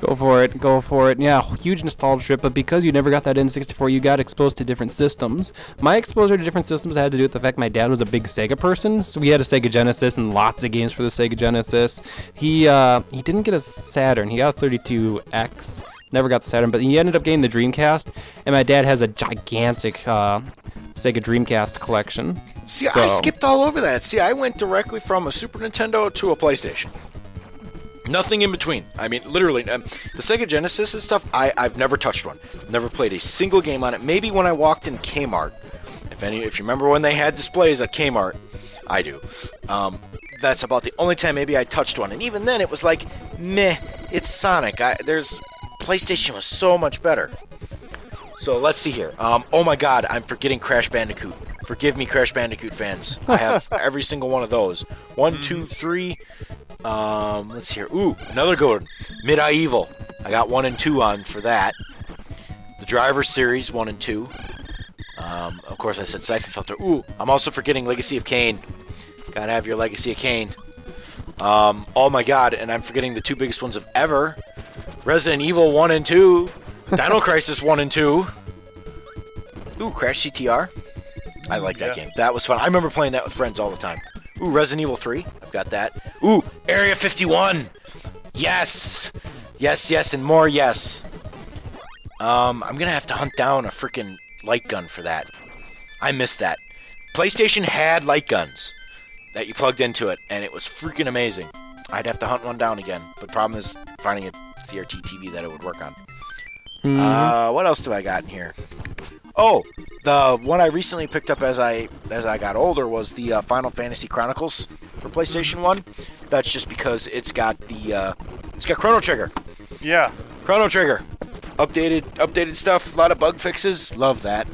Go for it, go for it. Yeah, huge nostalgia trip, but because you never got that N64, you got exposed to different systems. My exposure to different systems had to do with the fact my dad was a big Sega person, so we had a Sega Genesis and lots of games for the Sega Genesis. He didn't get a Saturn, he got a 32X. Never got the Saturn, but he ended up getting the Dreamcast, and my dad has a gigantic Sega Dreamcast collection. See, I skipped all over that. See, I went directly from a Super Nintendo to a PlayStation. Nothing in between. I mean, literally, the Sega Genesis and stuff, I've never touched one. Never played a single game on it. Maybe when I walked in Kmart. If you remember when they had displays at Kmart, I do. That's about the only time maybe I touched one. And even then, it was like, meh, it's Sonic. PlayStation was so much better. So let's see here. Oh my God, I'm forgetting Crash Bandicoot. Forgive me, Crash Bandicoot fans. I have every single one of those. 1, 2, 3. Let's see here. Ooh, another good one. Medieval. I got 1 and 2 on for that. The Driver Series 1 and 2. Of course, I said Siphon Filter. Ooh, I'm also forgetting Legacy of Kain. Gotta have your Legacy of Kain. Oh my God, and I'm forgetting the 2 biggest ones of ever. Resident Evil 1 and 2. Dino Crisis 1 and 2. Ooh, Crash CTR. I like that game. That was fun. I remember playing that with friends all the time. Ooh, Resident Evil 3. I've got that. Ooh, Area 51. Yes. Yes, yes, and more yes. I'm going to have to hunt down a freaking light gun for that. I missed that. PlayStation had light guns that you plugged into it, and it was freaking amazing. I'd have to hunt one down again, but problem is finding a CRT TV that it would work on. What else do I got in here? Oh, the one I recently picked up as I got older was the Final Fantasy Chronicles for PlayStation 1. That's just because it's got Chrono Trigger. Yeah. Chrono Trigger. Updated stuff, a lot of bug fixes. Love that.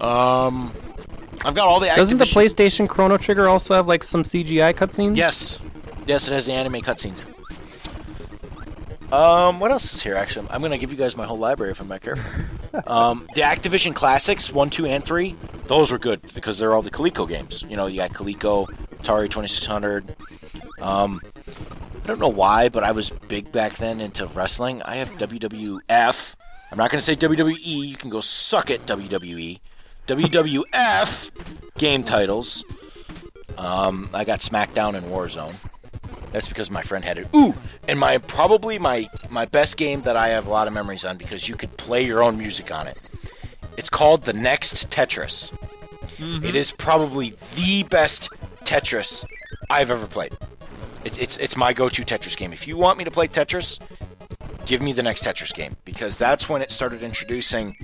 I've got all the Activision... Doesn't the PlayStation Chrono Trigger also have like some CGI cutscenes? Yes. Yes, it has the anime cutscenes. What else is here, actually? I'm going to give you guys my whole library if I'm not careful. The Activision Classics, 1, 2, and 3, those were good because they're all the Coleco games. You know, you got Coleco, Atari 2600. I don't know why, but I was big back then into wrestling. I have WWF. I'm not going to say WWE. You can go suck it, WWE. WWF game titles. I got SmackDown and Warzone. That's because my friend had it. Ooh, and probably my best game that I have a lot of memories on because you could play your own music on it. It's called The Next Tetris. Mm-hmm. It is probably the best Tetris I've ever played. It's my go-to Tetris game. If you want me to play Tetris, give me The Next Tetris game because that's when it started introducing.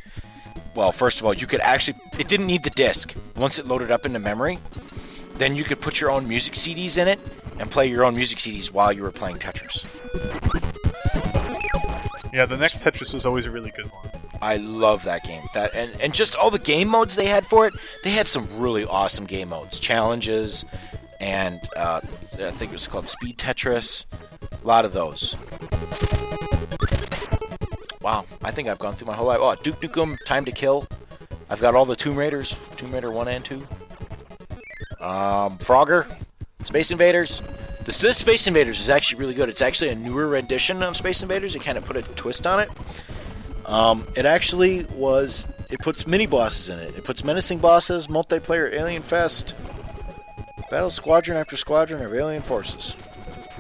Well, first of all, you could actually. It didn't need the disc. Once it loaded up into memory, then you could put your own music CDs in it and play your own music CDs while you were playing Tetris. Yeah, the next Tetris was always a really good one. I love that game. And just all the game modes they had for it, they had some really awesome game modes. Challenges, and I think it was called Speed Tetris. A lot of those. Wow, I think I've gone through my whole life. Oh, Duke Nukem, Time to Kill. I've got all the Tomb Raiders. Tomb Raider 1 and 2. Frogger. Space Invaders. This Space Invaders is actually really good. It's actually a newer rendition of Space Invaders. It kind of put a twist on it. It actually was... It puts mini-bosses in it. It puts menacing bosses, multiplayer alien fest, battle squadron after squadron of alien forces.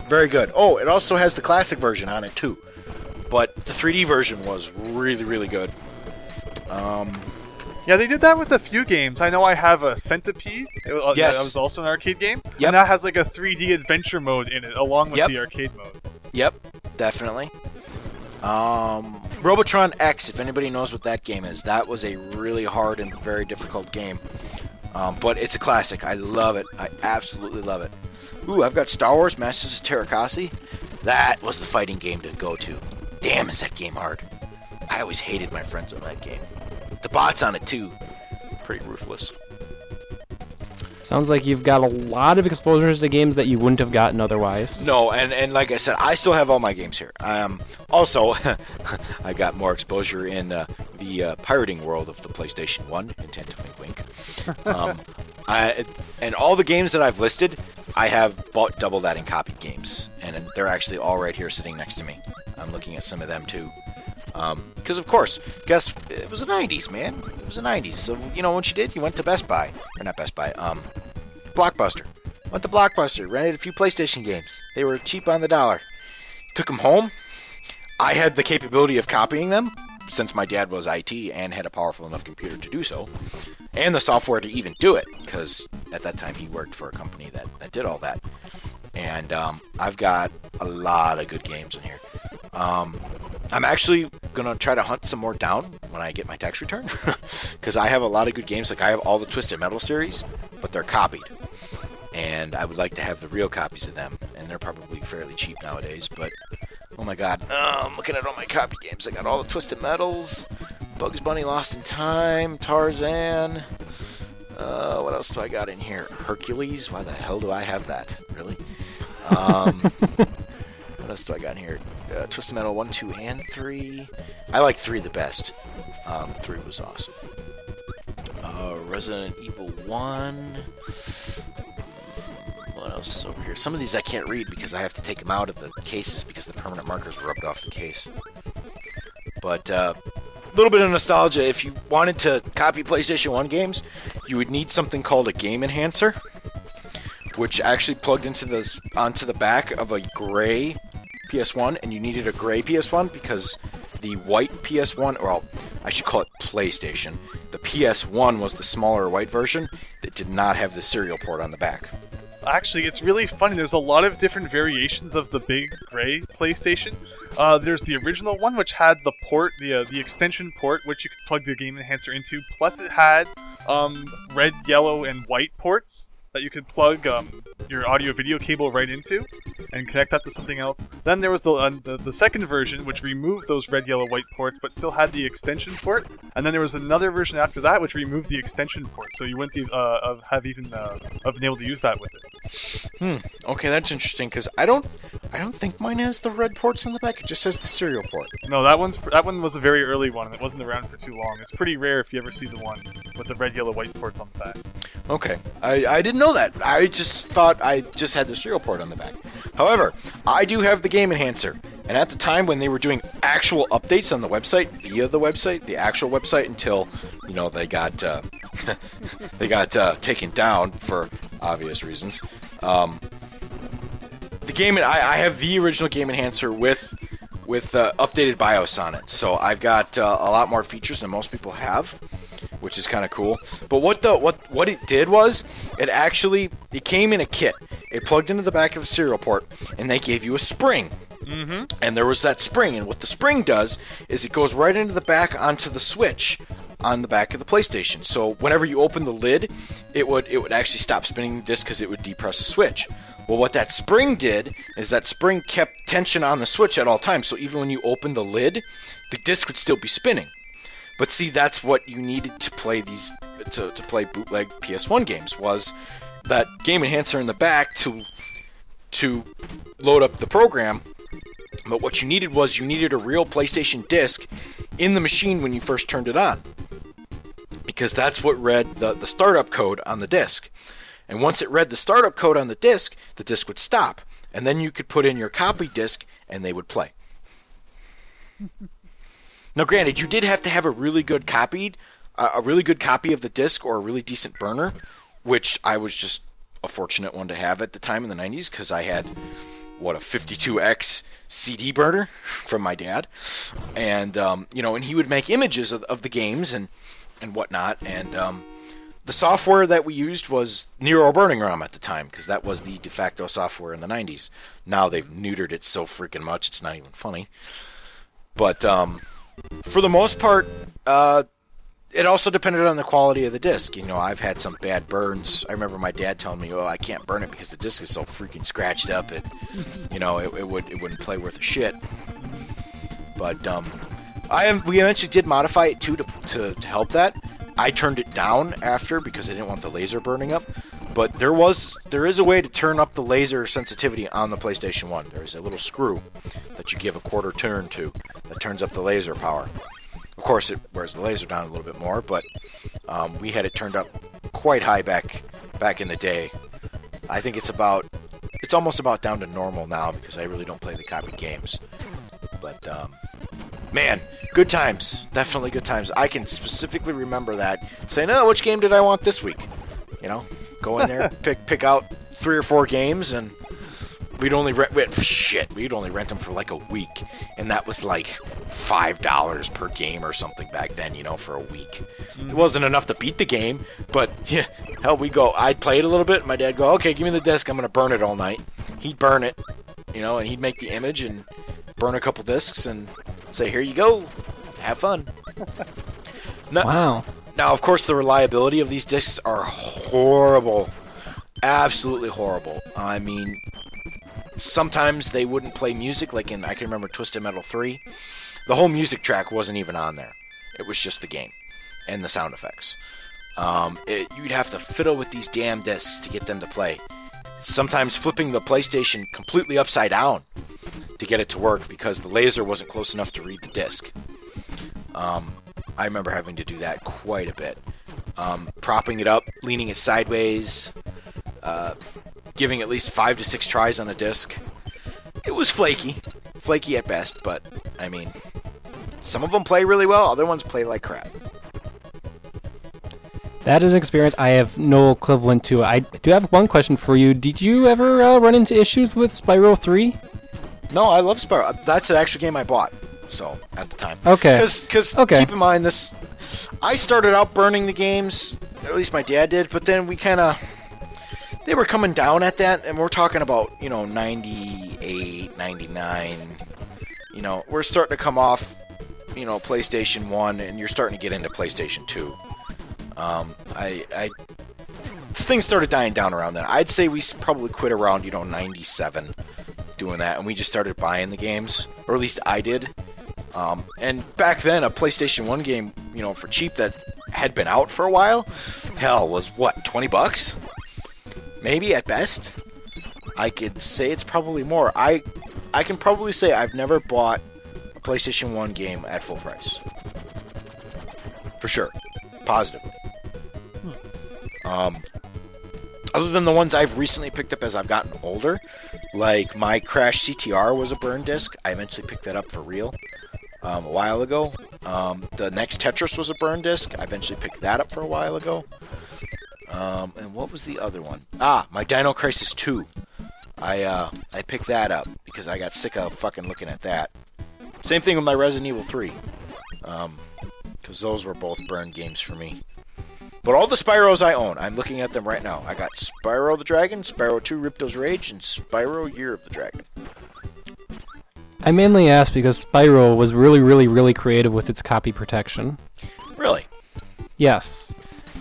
Very good. Oh, it also has the classic version on it, too. But the 3D version was really, really good. Yeah, they did that with a few games. I know I have a Centipede. Yes. That was also an arcade game. Yep. And that has like a 3D adventure mode in it, along with the arcade mode. Yep, definitely. Robotron X, if anybody knows what that game is, that was a really hard and very difficult game. But it's a classic. I love it. I absolutely love it. Ooh, I've got Star Wars Masters of Terrakasi. That was the fighting game to go to. Damn, is that game hard. I always hated my friends on that game. The bots on it, too. Pretty ruthless. Sounds like you've got a lot of exposures to games that you wouldn't have gotten otherwise. No, and like I said, I still have all my games here. Also, I got more exposure in the pirating world of the PlayStation 1. Intent to wink, wink. And all the games that I've listed, I have bought double that in copied games, and they're actually all right here sitting next to me. I'm looking at some of them too. Because of course, guess it was the 90s, man. It was the 90s. So, you know what you did? You went to Best Buy. Or not Best Buy, Blockbuster. Went to Blockbuster, rented a few PlayStation games. They were cheap on the dollar. Took them home. I had the capability of copying them, since my dad was IT and had a powerful enough computer to do so. And the software to even do it, because at that time he worked for a company that did all that. And I've got a lot of good games in here. I'm actually going to try to hunt some more down when I get my tax return, because I have a lot of good games. Like, I have all the Twisted Metal series, but they're copied. And I would like to have the real copies of them, and they're probably fairly cheap nowadays, but oh my god, I'm looking at all my copy games. I got all the Twisted Metals, Bugs Bunny Lost in Time, Tarzan, what else do I got in here? Hercules? Why the hell do I have that? Really? What else do I got in here? Twisted Metal 1, 2, and 3. I like 3 the best. 3 was awesome. Resident Evil 1. What else is over here? Some of these I can't read because I have to take them out of the cases because the permanent markers rubbed off the case. But a little bit of nostalgia. If you wanted to copy PlayStation 1 games, you would need something called a game enhancer, which actually plugged onto the back of a gray PS1, and you needed a gray PS1 because the white PS1, well, I should call it PlayStation. The PS1 was the smaller white version that did not have the serial port on the back. Actually, it's really funny. There's a lot of different variations of the big gray PlayStation. There's the original one, which had the port, the extension port, which you could plug the game enhancer into. Plus, it had red, yellow, and white ports that you could plug your audio-video cable right into and connect that to something else. Then there was the second version, which removed those red, yellow, white ports, but still had the extension port. And then there was another version after that, which removed the extension port, so you wouldn't have been able to use that with it. Okay, that's interesting because I don't think mine has the red ports on the back. It just says the serial port. No, that one was a very early one, and it wasn't around for too long. It's pretty rare if you ever see the one with the red, yellow, white ports on the back. Okay, I didn't know that. I just thought I just had the serial port on the back. However, I do have the game enhancer, and at the time when they were doing actual updates on the website via the actual website, until they got they got taken down for obvious reasons. The game, I have the original game enhancer with updated BIOS on it, so I've got a lot more features than most people have, which is kind of cool. But what it did was, it came in a kit. It plugged into the back of the serial port, and they gave you a spring. Mm-hmm. And there was that spring, and what the spring does is it goes right into the back onto the switch on the back of the PlayStation. So whenever you open the lid, it would actually stop spinning the disc because it would depress the switch. Well, what that spring did is that spring kept tension on the switch at all times. So even when you open the lid, the disc would still be spinning. But see, that's what you needed to play to play bootleg PS1 games, was that game enhancer in the back to load up the program. But what you needed was a real PlayStation disc in the machine when you first turned it on, because that's what read the startup code on the disc. And once it read the startup code on the disc would stop, and then you could put in your copy disc and they would play. Now, granted, you did have to have a really good copy of the disc, or a really decent burner, which I was just a fortunate one to have at the time in the 90s, because I had a 52X CD burner from my dad, and and he would make images of the games and whatnot, and the software that we used was Nero Burning ROM at the time, because that was the de facto software in the 90s. Now they've neutered it so freaking much, it's not even funny. But for the most part, it also depended on the quality of the disc. I've had some bad burns. I remember my dad telling me, I can't burn it because the disc is so freaking scratched up. It wouldn't play worth a shit. But we eventually did modify it too to help that. I turned it down after because I didn't want the laser burning up. But there is a way to turn up the laser sensitivity on the PlayStation 1. There's a little screw that you give a quarter turn to that turns up the laser power. Of course, it wears the laser down a little bit more, but we had it turned up quite high back in the day. I think it's almost about down to normal now because I really don't play the copied games. But man, good times, definitely good times. I can specifically remember that, saying, "Oh, which game did I want this week?" You know, go in there, pick out 3 or 4 games, and we'd only rent them for like a week, and that was like $5 per game or something back then, you know, for a week. It wasn't enough to beat the game, but yeah, hell, I'd play it a little bit, and my dad'd go, "Okay, give me the disc, I'm gonna burn it all night." He'd burn it, you know, and he'd make the image and burn a couple discs and say, "Here you go, have fun." Wow. Now, of course, the reliability of these discs are horrible. Absolutely horrible. I mean, sometimes they wouldn't play music, like I can remember Twisted Metal 3. The whole music track wasn't even on there. It was just the game and the sound effects. You'd have to fiddle with these damn discs to get them to play. Sometimes flipping the PlayStation completely upside down to get it to work because the laser wasn't close enough to read the disc. I remember having to do that quite a bit. Propping it up, leaning it sideways, giving at least 5 to 6 tries on the disc. It was flaky at best, but I mean, some of them play really well, other ones play like crap. That is an experience I have no equivalent to. I do have one question for you. Did you ever run into issues with Spyro 3? No, I love Spyro. That's an actual game I bought, so, at the time. Okay. Because keep in mind, I started out burning the games, at least my dad did, but then they were coming down at that, and we're talking about, 98, 99, we're starting to come off, PlayStation 1, and you're starting to get into PlayStation 2. Things started dying down around then. I'd say we probably quit around, 97, doing that, and we just started buying the games, or at least I did. And back then, a PlayStation 1 game, for cheap that had been out for a while, hell, was what, $20? Maybe at best. I could say it's probably more. I can probably say I've never bought a PlayStation 1 game at full price. For sure. Positively. Other than the ones I've recently picked up as I've gotten older, like my Crash CTR was a burn disc. I eventually picked that up for real a while ago. The next Tetris was a burn disc. I eventually picked that up for a while ago. And what was the other one? My Dino Crisis 2. I picked that up because I got sick of fucking looking at that. Same thing with my Resident Evil 3. Because those were both burn games for me. But all the Spyros I own, I'm looking at them right now. I got Spyro the Dragon, Spyro 2 Ripto's Rage, and Spyro Year of the Dragon. I mainly asked because Spyro was really, really, really creative with its copy protection. Really? Yes.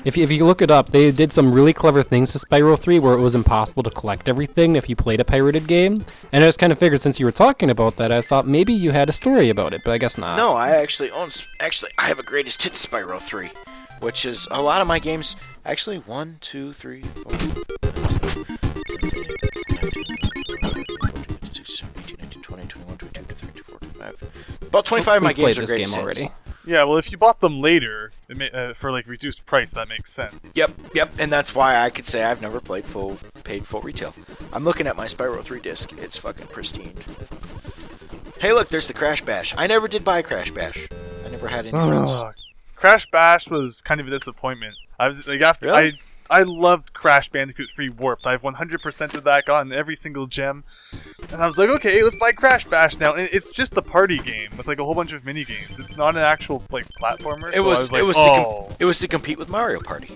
If you look it up, they did some really clever things to Spyro 3 where it was impossible to collect everything if you played a pirated game. And I just kind of figured since you were talking about that, I thought maybe you had a story about it, but I guess not. No, I actually own... Actually, I have a Greatest Hits Spyro 3. Which is a lot of my games. Actually, 1, 2, 3, 4, 5, about 25 of my games are greatest hits. Already. Yeah, well, if you bought them later for like reduced price, that makes sense. Yep, and that's why I could say I've never paid full retail. I'm looking at my Spyro 3 disc. It's fucking pristine. Hey, look, there's the Crash Bash. I never did buy Crash Bash. I never had any friends. Crash Bash was kind of a disappointment. I was like, Really? I loved Crash Bandicoot 3 Warped. I've 100% of that, gotten every single gem, and I was like, okay, let's buy Crash Bash now. And it's just a party game with like a whole bunch of mini games. It's not an actual like platformer. It was to compete with Mario Party.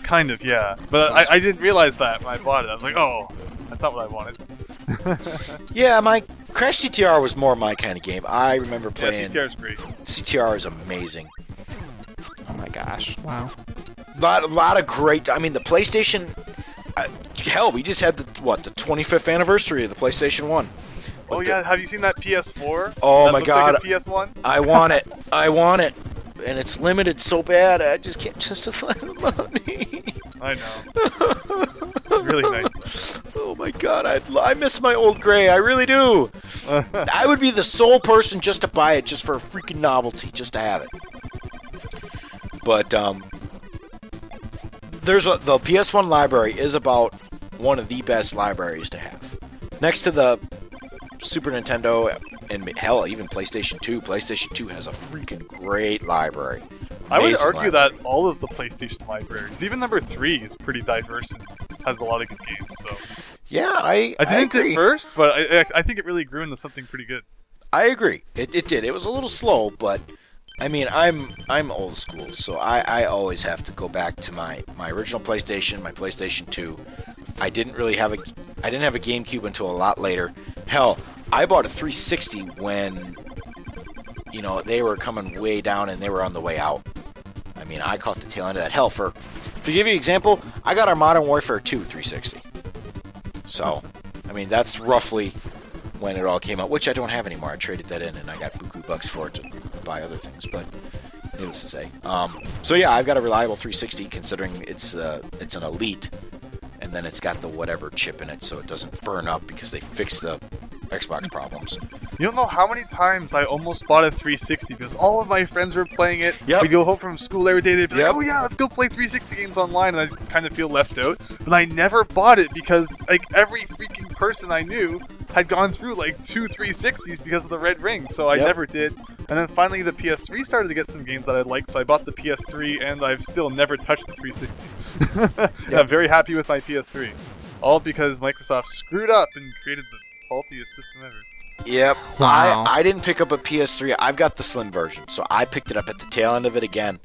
Kind of, yeah. But I didn't realize that when I bought it. I was like, oh, that's not what I wanted. Yeah, my Crash CTR was more my kind of game. I remember playing... Yeah, CTR is great. CTR is amazing. Oh my gosh, wow. Lot of great... I mean, the PlayStation... hell, we just had the 25th anniversary of the PlayStation 1. Oh yeah, have you seen that PS4? Oh that my god. like a PS1? I want it. I want it. And it's limited so bad, I just can't justify the money. I know. It's really nice. Oh my god, I miss my old Gray, I really do. I would be the sole person just to buy it, just for a freaking novelty, just to have it. But, the PS1 library is about one of the best libraries to have. Next to the Super Nintendo and hell, even PlayStation 2. PlayStation 2 has a freaking great library. I would Amazing argue library. that all of the PlayStation libraries, even number 3, is pretty diverse and has a lot of good games. So Yeah, I didn't agree. at first, but I think it really grew into something pretty good. I agree. It did. It was a little slow, but I mean, I'm old school, so I always have to go back to my original PlayStation, my PlayStation 2. I didn't have a GameCube until a lot later. Hell, I bought a 360 when, you know, they were coming way down and they were on the way out. I mean, I caught the tail end of that. Hell, to give you an example, I got our Modern Warfare 2 360. So, I mean, that's roughly when it all came out, which I don't have anymore. I traded that in, and I got buku bucks for it to buy other things, but needless to say. So yeah, I've got a reliable 360, considering it's an Elite, and then it's got the whatever chip in it, so it doesn't burn up because they fixed the Xbox problems. You don't know how many times I almost bought a 360 because all of my friends were playing it. Yep. We'd go home from school every day. They'd be Yep. like, "Oh yeah, let's go play 360 games online," and I'd kind of feel left out. But I never bought it because like every freaking person I knew had gone through like 2 360s because of the red ring, so I Yep. never did. And then finally the PS3 started to get some games that I liked, so I bought the PS3, and I've still never touched the 360. Yep. I'm very happy with my PS3, all because Microsoft screwed up and created the faultiest system ever. Yep. Wow. I didn't pick up a PS3. I've got the slim version, so I picked it up at the tail end of it again.